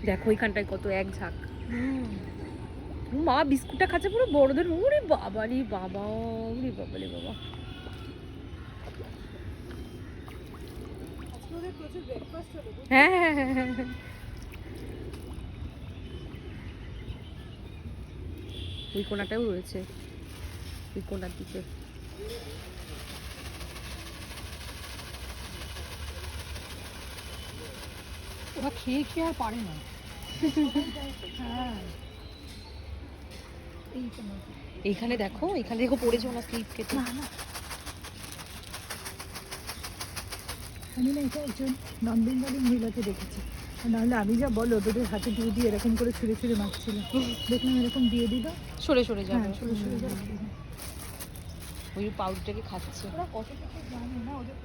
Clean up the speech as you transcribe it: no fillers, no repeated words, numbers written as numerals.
দেখো ওইখানটায় কত এক ঝাঁক। মা বিস্কুটটা খাচ্ছে পুরো বড়দের। ওরে বাবা রে বাবা, ওরে বাবা রে বাবা। হ্যাঁ হ্যাঁ হ্যাঁ হ্যাঁ হ্যাঁ। ওই কোনাটাও রয়েছে, ওই কোনার দিকে। ওরা খেয়ে খেয়ে আর পারে না। হ্যাঁ এইখানে দেখো, এখানে দেখো পড়েছে না স্লিপ কেটে। আমি না এটা একজন নন বেঙ্গলি মহিলাকে দেখেছি, নাহলে আমি যা বলো তোদের হাতে দিয়ে দিয়ে এরকম করে ছুঁড়ে ছুঁড়ে মারছিল, দেখলাম এরকম দিয়ে দিল, সরে সরে যাবে। হ্যাঁ সরে সরে যাবে। ওই পাউডারটাকে খাচ্ছে। ওরা কত কিছু জানে না, ওদের